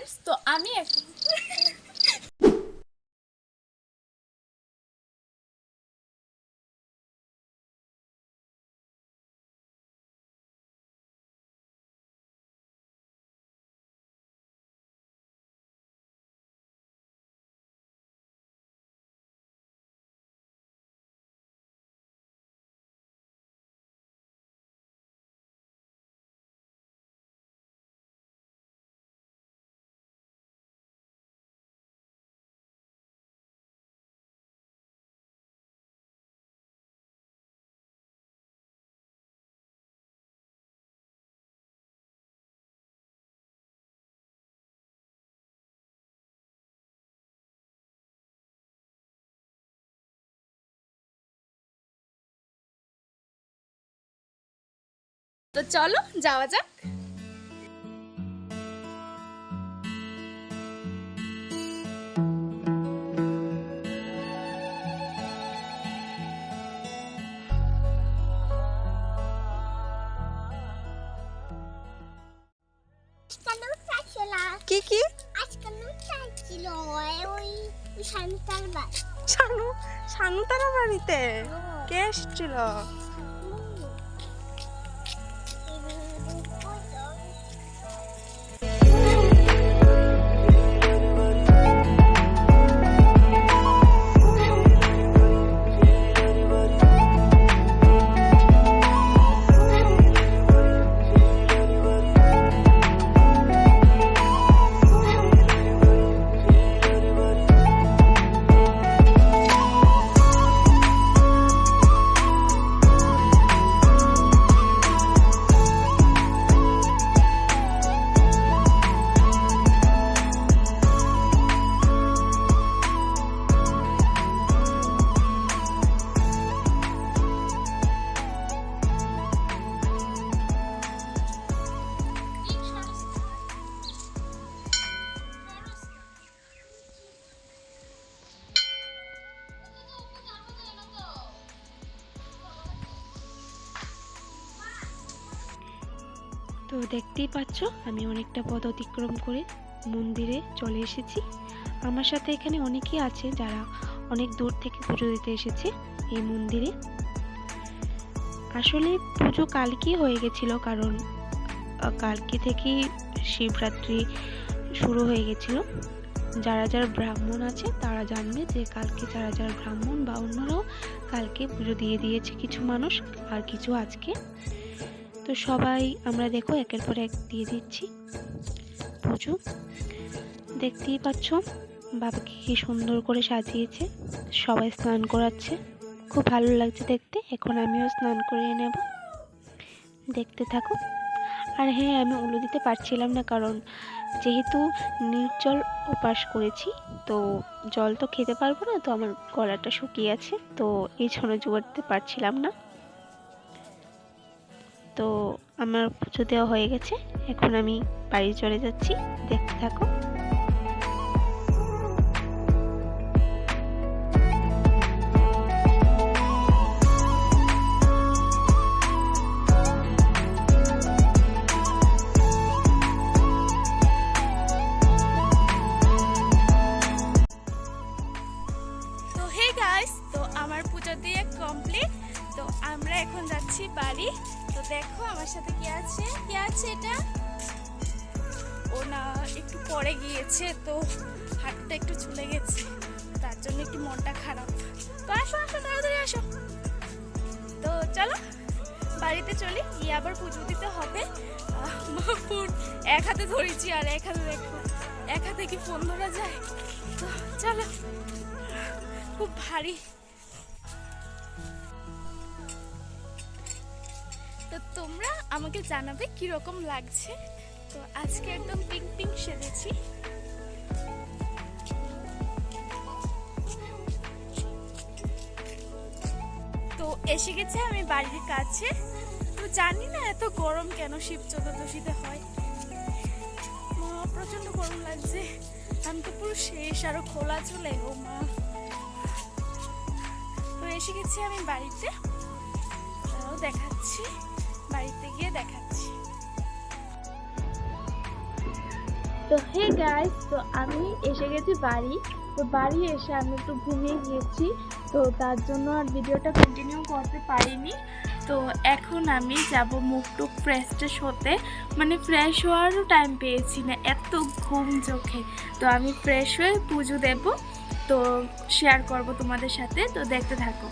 Guys, তো আমি এখন তো চলো যাওয়া যাক। কি কি আজকাল চাইছিল ওই শান্তার বাড়ি শানু তারা বাড়িতে কে এসেছিল? তো দেখতেই পাচ্ছ আমি অনেকটা পথ অতিক্রম করে মন্দিরে চলে এসেছি। আমার সাথে এখানে অনেকেই আছে যারা অনেক দূর থেকে পুজো দিতে এসেছে এই মন্দিরে। আসলে পুজো কালকেই হয়ে গেছিল, কারণ কালকে থেকেই শিবরাত্রি শুরু হয়ে গেছিল। যারা যারা ব্রাহ্মণ আছে তারা জানবে যে কালকে যারা যারা ব্রাহ্মণ বা অন্যরাও কালকে পুজো দিয়ে দিয়েছে কিছু মানুষ, আর কিছু আজকে। তো সবাই আমরা দেখো একের পর এক দিয়ে দিচ্ছি পুজো। দেখতেই পাচ্ছ বাবাকে কি সুন্দর করে সাজিয়েছে, সবাই স্নান করাচ্ছে, খুব ভালো লাগছে দেখতে। এখন আমিও স্নান করিয়ে নেব, দেখতে থাকো। আর হ্যাঁ, আমি উলু দিতে পারছিলাম না, কারণ যেহেতু নির্জল উপাস করেছি তো জল তো খেতে পারবো না, তো আমার গলাটা শুকিয়ে আছে, তো এই জন্য জোগাড় দিতে পারছিলাম না। তো আমার পুজো দেওয়া হয়ে গেছে, এখন আমি বাড়ি চলে যাচ্ছি, দেখতে থাকো। তো হে গাইস, তো আমার পুজো দিয়ে কমপ্লিট। তো আমরা এখন যাচ্ছি বাড়ি। তো দেখো আমার সাথে কি আছে এটা। ও না একটু পরে গিয়েছে, তো হাতটা একটু চলে গেছে, তার জন্য একটু মনটা খারাপ। তো আসো তাড়াতাড়ি আসো। তো চলো বাড়িতে চলি, গিয়ে আবার পুজো দিতে হবে। ফোন এক হাতে ধরেছি আর এক হাতে দেখো, এক হাতে কি ফোন ধরা যায়? তো চলো, খুব ভারী। তো তোমরা আমাকে জানাবে কিরকম লাগছে। তো আজকে একদম পিঙ্ক পিঙ্ক সেজেছি। তো এসে গেছে আমি বাড়ির কাছে। তো জানি না এত গরম কেন শিব চতুর্দশীতে হয়, প্রচন্ড গরম লাগছে। আমি তো পুরো শেষ, আরো খোলা চলে। ও মা, তো এসে গেছি আমি বাড়িতে, দেখাচ্ছি, বাড়িতে গিয়ে দেখাচ্ছি। তো হে গাইস, তো আমি এসে গেছি বাড়ি। তো বাড়ি এসে আমি একটু ঘুমিয়ে গিয়েছি, তো তার জন্য আর ভিডিওটা কন্টিনিউ করতে পারিনি। তো এখন আমি যাব মুখ টুক ফ্রেশ ট্রেশ হতে, মানে ফ্রেশ হওয়ারও টাইম পেয়েছি না, এত ঘুম চোখে। তো আমি ফ্রেশ হয়ে পুজো দেব, তো শেয়ার করব তোমাদের সাথে, তো দেখতে থাকো।